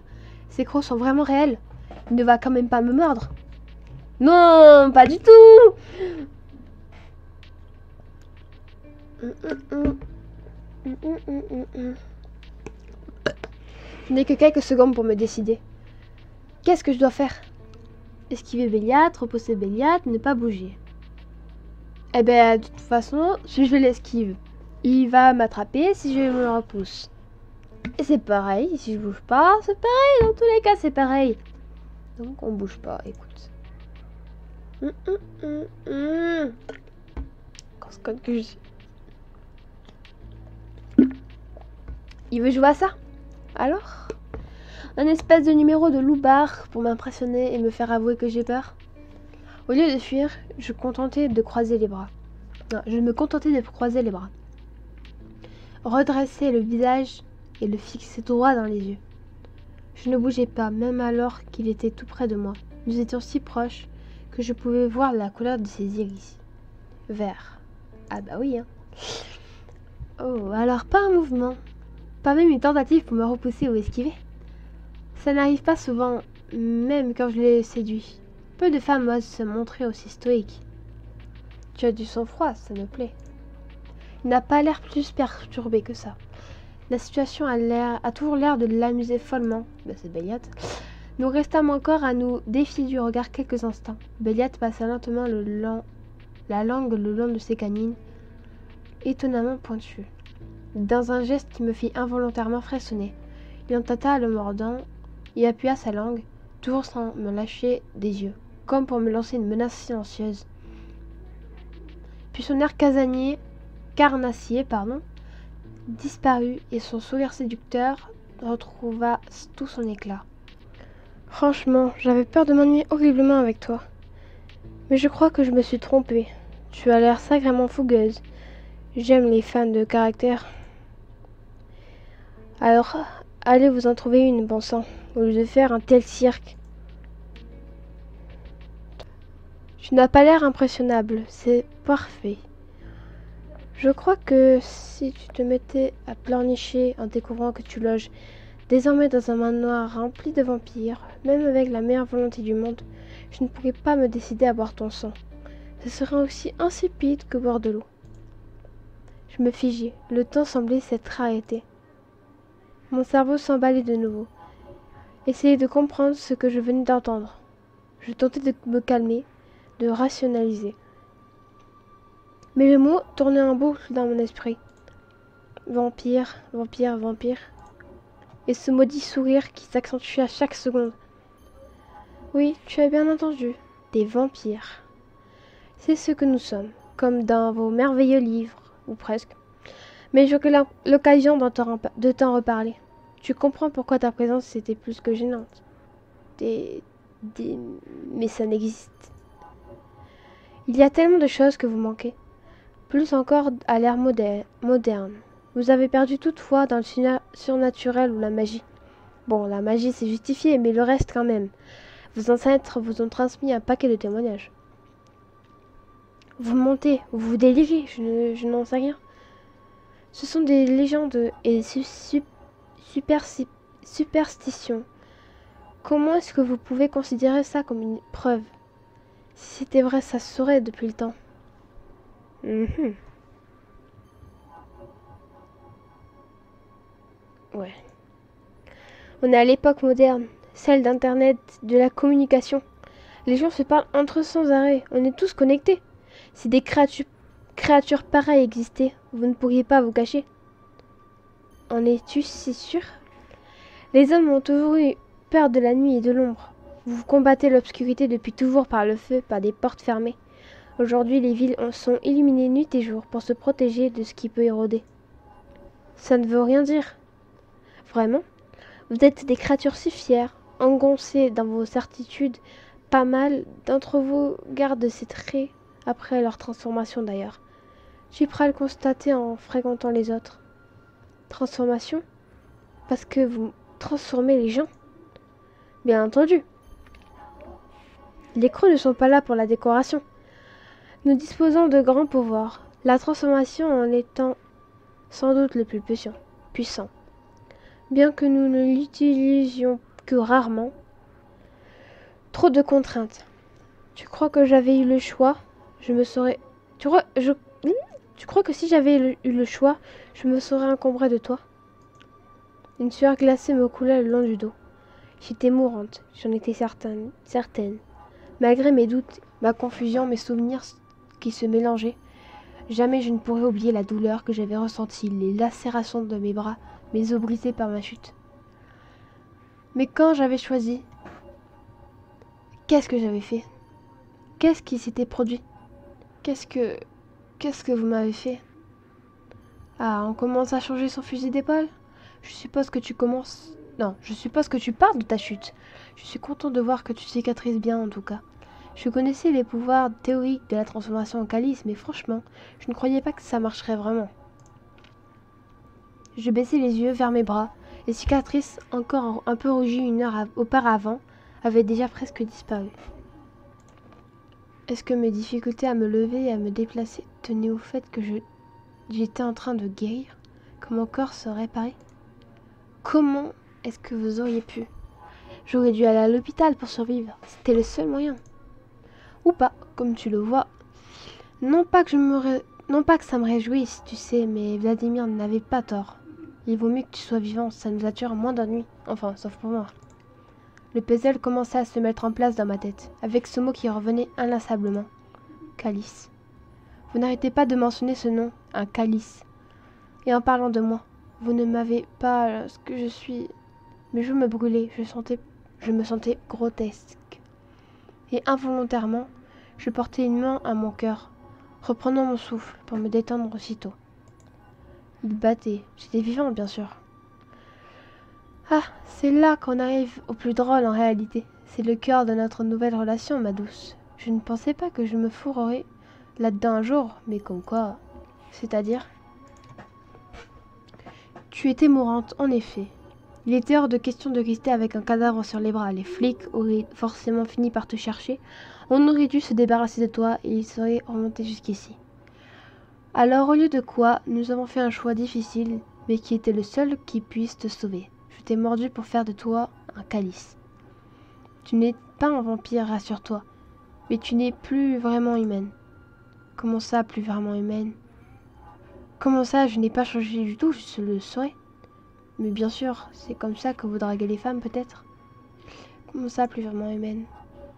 Ces crocs sont vraiment réels. Il ne va quand même pas me mordre. Non, pas du tout. Je n'ai que quelques secondes pour me décider. Qu'est-ce que je dois faire? Esquiver Béliat, repousser Béliat, ne pas bouger. Eh ben, de toute façon, si je l'esquive, il va m'attraper si je me repousse. Et c'est pareil, si je bouge pas, c'est pareil, dans tous les cas, c'est pareil. Donc, on bouge pas, écoute. Casse-conne que je suis. Il veut jouer à ça? Alors? Un espèce de numéro de loupard pour m'impressionner et me faire avouer que j'ai peur. Au lieu de fuir, je me contentais de croiser les bras. Redresser le visage et le fixer droit dans les yeux. Je ne bougeais pas, même alors qu'il était tout près de moi. Nous étions si proches que je pouvais voir la couleur de ses iris. Vert. Ah bah oui, hein. Oh, alors pas un mouvement. Pas même une tentative pour me repousser ou esquiver. Ça n'arrive pas souvent, même quand je l'ai séduit. Peu de femmes osent se montrer aussi stoïques. Tu as du sang-froid, ça me plaît. Il n'a pas l'air plus perturbé que ça. La situation a toujours l'air de l'amuser follement. Ben, c'est Béliat. Nous restâmes encore à nous défier du regard quelques instants. Béliat passa lentement la langue le long de ses canines, étonnamment pointues. Dans un geste qui me fit involontairement frissonner, il en tâta le mordant et appuya sa langue, toujours sans me lâcher des yeux, comme pour me lancer une menace silencieuse. Puis son air carnassier, disparut et son sourire séducteur retrouva tout son éclat. Franchement, j'avais peur de m'ennuyer horriblement avec toi. Mais je crois que je me suis trompée. Tu as l'air sacrément fougueuse. J'aime les fans de caractère. Alors, allez vous en trouver une, bon sang, au lieu de faire un tel cirque. Tu n'as pas l'air impressionnable, c'est parfait. Je crois que si tu te mettais à pleurnicher en découvrant que tu loges désormais dans un manoir rempli de vampires, même avec la meilleure volonté du monde, je ne pourrais pas me décider à boire ton sang. Ce serait aussi insipide que boire de l'eau. Je me figeai, le temps semblait s'être arrêté. Mon cerveau s'emballait de nouveau. Essayait de comprendre ce que je venais d'entendre. Je tentais de me calmer, de rationaliser. Mais le mot tournait en boucle dans mon esprit. Vampire, vampire, vampire. Et ce maudit sourire qui s'accentuait à chaque seconde. Oui, tu as bien entendu, des vampires. C'est ce que nous sommes, comme dans vos merveilleux livres, ou presque. Mais j'ai eu l'occasion de t'en reparler. Tu comprends pourquoi ta présence était plus que gênante. Mais ça n'existe. Il y a tellement de choses que vous manquez. Plus encore à l'ère moderne. Vous avez perdu toute foi dans le surnaturel ou la magie. Bon, la magie c'est justifié, mais le reste quand même. Vos ancêtres vous ont transmis un paquet de témoignages. Vous mentez, vous délirez, je n'en sais rien. Ce sont des légendes et des superstitions. Comment est-ce que vous pouvez considérer ça comme une preuve? Si c'était vrai, ça se saurait depuis le temps. Ouais. On est à l'époque moderne, celle d'Internet, de la communication. Les gens se parlent entre eux sans arrêt. On est tous connectés. Si des créatures pareilles existaient, vous ne pourriez pas vous cacher. En es-tu si sûr? Les hommes ont toujours eu peur de la nuit et de l'ombre. Vous combattez l'obscurité depuis toujours par le feu, par des portes fermées. Aujourd'hui, les villes sont illuminées nuit et jour pour se protéger de ce qui peut éroder. Ça ne veut rien dire. Vraiment? Vous êtes des créatures si fières, engoncées dans vos certitudes. Pas mal d'entre vous gardent ces traits après leur transformation d'ailleurs. Tu pourras le constater en fréquentant les autres. Transformation? Parce que vous transformez les gens? Bien entendu. Les creux ne sont pas là pour la décoration. Nous disposons de grands pouvoirs, la transformation en étant sans doute le plus puissant. Bien que nous ne l'utilisions que rarement, trop de contraintes. Tu crois que j'avais eu le choix? Je me serais... Tu crois que si j'avais eu le choix, je me serais encombrée de toi? Une sueur glacée me coulait le long du dos. J'étais mourante, j'en étais certaine. Malgré mes doutes, ma confusion, mes souvenirs qui se mélangeaient, jamais je ne pourrais oublier la douleur que j'avais ressentie, les lacérations de mes bras, mes os brisés par ma chute. Mais quand j'avais choisi, qu'est-ce que j'avais fait? Qu'est-ce qui s'était produit? Qu'est-ce que vous m'avez fait? Ah, on commence à changer son fusil d'épaule? Je suppose que tu commences... Non, je suppose que tu parles de ta chute. Je suis content de voir que tu cicatrises bien en tout cas. Je connaissais les pouvoirs théoriques de la transformation en calice, mais franchement, je ne croyais pas que ça marcherait vraiment. Je baissai les yeux vers mes bras. Les cicatrices, encore un peu rougies une heure auparavant, avaient déjà presque disparu. Est-ce que mes difficultés à me lever et à me déplacer tenaient au fait que j'étais en train de guérir, que mon corps se réparait? Comment est-ce que vous auriez pu? J'aurais dû aller à l'hôpital pour survivre. C'était le seul moyen. Ou pas, comme tu le vois. Non pas que ça me réjouisse, tu sais, mais Vladimir n'avait pas tort. Il vaut mieux que tu sois vivant, ça nous attire moins d'ennuis. Enfin, sauf pour moi. Le puzzle commençait à se mettre en place dans ma tête, avec ce mot qui revenait inlassablement. Calice. Vous n'arrêtez pas de mentionner ce nom, un calice. Et en parlant de moi, vous ne m'avez pas ce que je suis... Mes joues me brûlaient, je me sentais grotesque. Et involontairement, je portais une main à mon cœur, reprenant mon souffle pour me détendre aussitôt. Il battait, j'étais vivante bien sûr. Ah, c'est là qu'on arrive au plus drôle en réalité. C'est le cœur de notre nouvelle relation, ma douce. Je ne pensais pas que je me fourrerais là-dedans un jour, mais comme quoi... C'est-à-dire... Tu étais mourante, en effet. Il était hors de question de rester avec un cadavre sur les bras. Les flics auraient forcément fini par te chercher. On aurait dû se débarrasser de toi et ils seraient remontés jusqu'ici. Alors, au lieu de quoi, nous avons fait un choix difficile, mais qui était le seul qui puisse te sauver. Je t'ai mordu pour faire de toi un calice. Tu n'es pas un vampire, rassure-toi, mais tu n'es plus vraiment humaine. Comment ça, plus vraiment humaine? Comment ça, je n'ai pas changé du tout, je le saurais. Mais bien sûr, c'est comme ça que vous draguez les femmes, peut-être. Comment ça, plus vraiment humaine?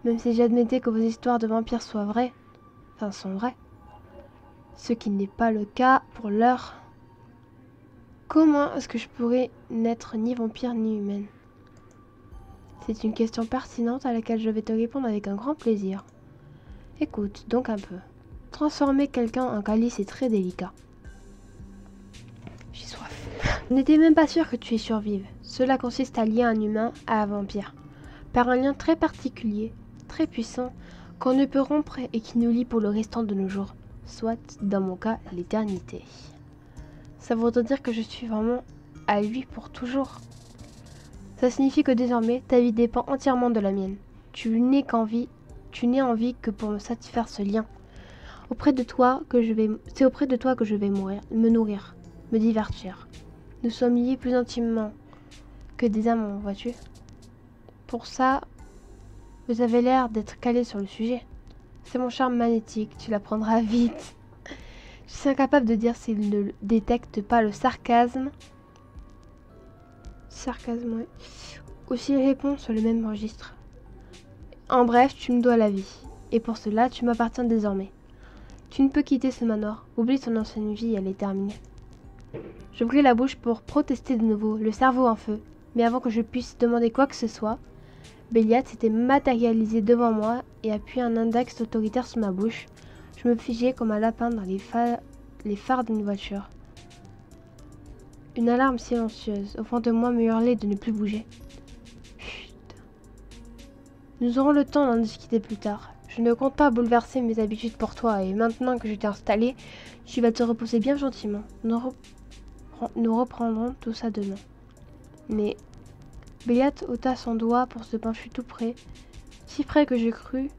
Même si j'admettais que vos histoires de vampires soient vraies, enfin sont vraies. Ce qui n'est pas le cas pour l'heure. Comment est-ce que je pourrais n'être ni vampire ni humaine? C'est une question pertinente à laquelle je vais te répondre avec un grand plaisir. Écoute donc un peu. Transformer quelqu'un en calice est très délicat. J'ai soif. Je n'étais même pas sûre que tu y survives. Cela consiste à lier un humain à un vampire. Par un lien très particulier, très puissant, qu'on ne peut rompre et qui nous lie pour le restant de nos jours. Soit, dans mon cas, l'éternité. Ça voudrait dire que je suis vraiment à lui pour toujours. Ça signifie que désormais, ta vie dépend entièrement de la mienne. Tu n'es en vie que pour me satisfaire ce lien. C'est auprès de toi que je vais me nourrir, me divertir. Nous sommes liés plus intimement que des amants, vois-tu. Pour ça, vous avez l'air d'être calé sur le sujet. C'est mon charme magnétique, tu l'apprendras vite. Je suis incapable de dire s'il ne détecte pas le sarcasme Sarcasme, ouais. Aussi répond sur le même registre. En bref, tu me dois la vie. Et pour cela, tu m'appartiens désormais. Tu ne peux quitter ce manoir. Oublie ton ancienne vie, elle est terminée. J'ouvris la bouche pour protester de nouveau, le cerveau en feu. Mais avant que je puisse demander quoi que ce soit, Béliat s'était matérialisé devant moi et appuyé un index autoritaire sur ma bouche. Je me figeais comme un lapin dans les phares d'une voiture. Une alarme silencieuse au fond de moi me hurlait de ne plus bouger. Chut. Nous aurons le temps d'en discuter plus tard. Je ne compte pas bouleverser mes habitudes pour toi et maintenant que je t'ai installé, tu vas te reposer bien gentiment. Nous reprendrons tout ça demain. Mais Béliat ôta son doigt pour se pencher tout près, si près que je crus,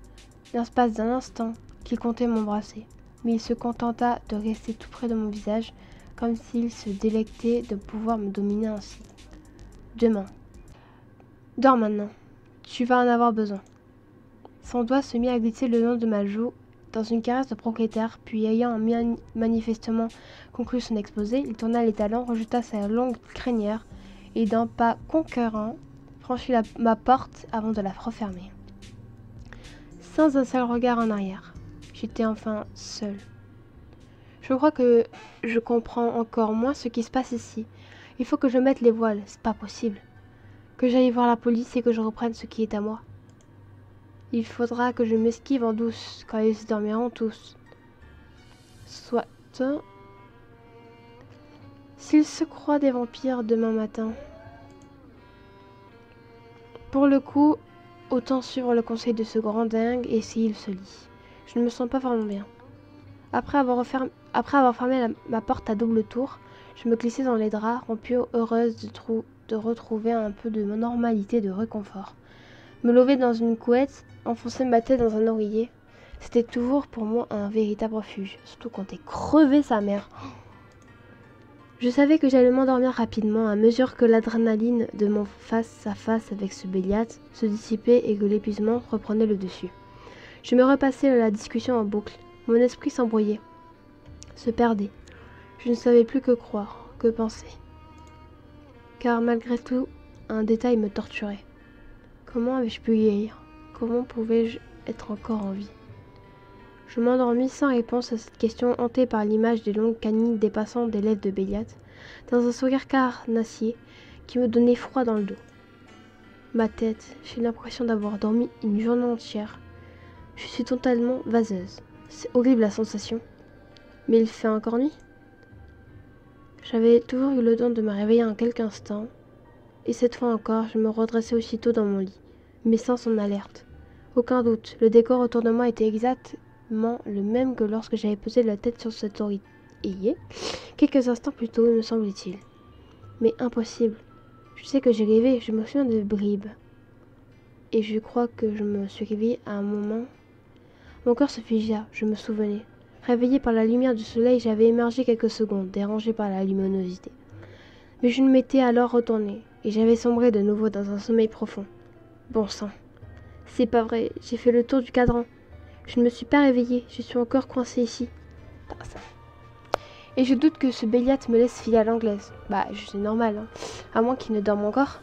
l'espace d'un instant, qu'il comptait m'embrasser. Mais il se contenta de rester tout près de mon visage, comme s'il se délectait de pouvoir me dominer ainsi. Demain. Dors maintenant. Tu vas en avoir besoin. Son doigt se mit à glisser le long de ma joue, dans une caresse de propriétaire, puis ayant manifestement conclu son exposé, il tourna les talons, rejeta sa longue crinière, et d'un pas conquérant, franchit ma porte avant de la refermer. Sans un seul regard en arrière, j'étais enfin seule. Je crois que je comprends encore moins ce qui se passe ici. Il faut que je mette les voiles, c'est pas possible. Que j'aille voir la police et que je reprenne ce qui est à moi. Il faudra que je m'esquive en douce quand ils dormiront tous. Soit. S'ils se croient des vampires demain matin. Pour le coup, autant suivre le conseil de ce grand dingue et essayer le se lit. Je ne me sens pas vraiment bien. Après avoir fermé ma porte à double tour, je me glissais dans les draps, rompue, heureuse de retrouver un peu de normalité, de réconfort. Me lever dans une couette, enfoncer ma tête dans un oreiller, c'était toujours pour moi un véritable refuge, surtout quand t'es crevé sa mère. Je savais que j'allais m'endormir rapidement à mesure que l'adrénaline de mon face-à-face avec ce Béliat se dissipait et que l'épuisement reprenait le dessus. Je me repassais la discussion en boucle. Mon esprit s'embrouillait, se perdait. Je ne savais plus que croire, que penser. Car malgré tout, un détail me torturait. Comment avais-je pu guérir? Comment pouvais-je être encore en vie? Je m'endormis sans réponse à cette question, hantée par l'image des longues canines dépassant des lèvres de Béliat, dans un sourire carnassier qui me donnait froid dans le dos. Ma tête, j'ai l'impression d'avoir dormi une journée entière. Je suis totalement vaseuse. C'est horrible la sensation. Mais il fait encore nuit. J'avais toujours eu le don de me réveiller en quelques instants, et cette fois encore, je me redressai aussitôt dans mon lit, mes sens en alerte. Aucun doute, le décor autour de moi était exactement le même que lorsque j'avais posé la tête sur cet oreiller, quelques instants plus tôt, me semble-t-il. Mais impossible. Je sais que j'ai rêvé, je me souviens de bribes. Et je crois que je me suis réveillée à un moment. Mon corps se figea, je me souvenais. Réveillée par la lumière du soleil, j'avais émergé quelques secondes, dérangée par la luminosité. Mais je ne m'étais alors retournée, et j'avais sombré de nouveau dans un sommeil profond. Bon sang. C'est pas vrai, j'ai fait le tour du cadran. Je ne me suis pas réveillée, je suis encore coincée ici. Et je doute que ce Béliat me laisse filer à l'anglaise. Bah, c'est normal, hein. À moins qu'il ne dorme encore.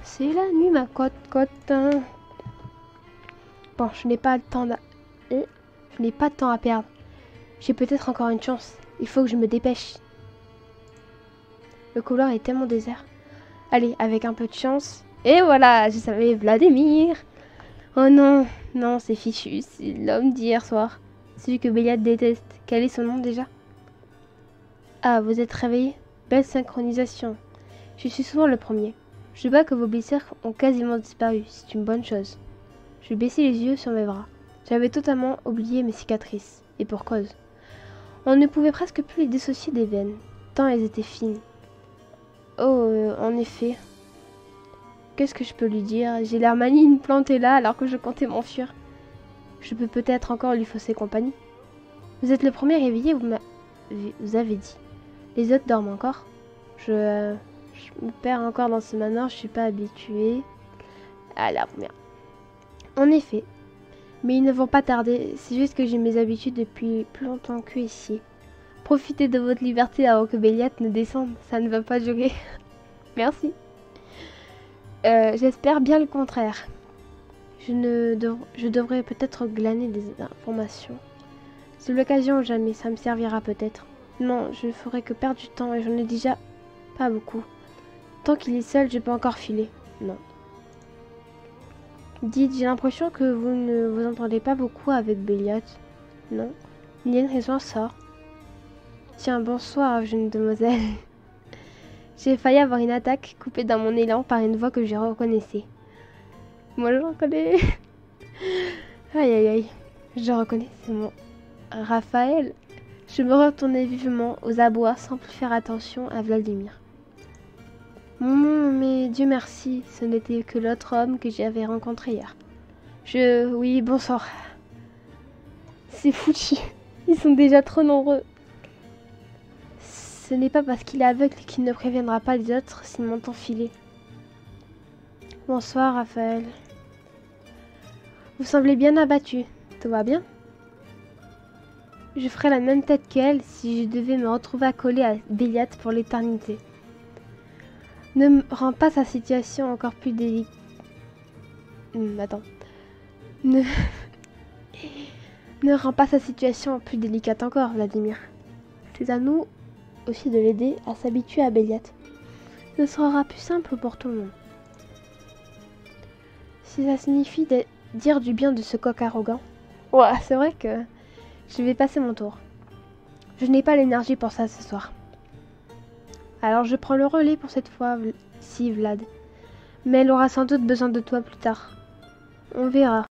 C'est la nuit, ma cote. Bon, je n'ai pas de temps à perdre. J'ai peut-être encore une chance. Il faut que je me dépêche. Le couloir est tellement désert. Allez, avec un peu de chance. Et voilà, je savais Vladimir. Oh non, non, c'est fichu. C'est l'homme d'hier soir. Celui que Béliat déteste. Quel est son nom déjà? Ah, vous êtes réveillé? Belle synchronisation. Je suis souvent le premier. Je vois que vos blessures ont quasiment disparu. C'est une bonne chose. Je baissai les yeux sur mes bras. J'avais totalement oublié mes cicatrices. Et pour cause. On ne pouvait presque plus les dissocier des veines, tant elles étaient fines. Oh, en effet. Qu'est-ce que je peux lui dire? J'ai l'air maligne plantée là alors que je comptais m'enfuir. Je peux peut-être encore lui fausser compagnie. Vous êtes le premier réveillé, vous avez dit. Les autres dorment encore. Je me perds encore dans ce manoir, je suis pas habituée. À la première. En effet. Mais ils ne vont pas tarder, c'est juste que j'ai mes habitudes depuis plus longtemps que ici. Profitez de votre liberté avant que Béliat ne descende, ça ne va pas durer. Merci. J'espère bien le contraire. Je devrais peut-être glaner des informations. C'est l'occasion ou jamais, ça me servira peut-être. Non, je ne ferai que perdre du temps et j'en ai déjà pas beaucoup. Tant qu'il est seul, je peux encore filer. Non. Dites, j'ai l'impression que vous ne vous entendez pas beaucoup avec Béliot. Non. Il y a une raison à ça. Tiens, bonsoir, jeune demoiselle. J'ai failli avoir une attaque coupée dans mon élan par une voix que je reconnaissais. Moi, je reconnais. Aïe, aïe, aïe. Je reconnais, c'est mon Raphaël. Je me retournai vivement aux abois sans plus faire attention à Vladimir. Mais Dieu merci, ce n'était que l'autre homme que j'avais rencontré hier. Oui, bonsoir. C'est foutu. Ils sont déjà trop nombreux. Ce n'est pas parce qu'il est aveugle qu'il ne préviendra pas les autres s'il m'entend filer. Bonsoir, Raphaël. Vous semblez bien abattu. Tout va bien? Je ferais la même tête qu'elle si je devais me retrouver accolée à Béliat pour l'éternité. Ne me rends pas sa situation encore plus délicate. Attends. Ne rends pas sa situation plus délicate encore, Vladimir. C'est à nous aussi de l'aider à s'habituer à Béliat. Ce sera plus simple pour tout le monde. Si ça signifie dire du bien de ce coq arrogant. Ouais, c'est vrai que je vais passer mon tour. Je n'ai pas l'énergie pour ça ce soir. Alors je prends le relais pour cette fois, si Vlad. Mais elle aura sans doute besoin de toi plus tard. On verra.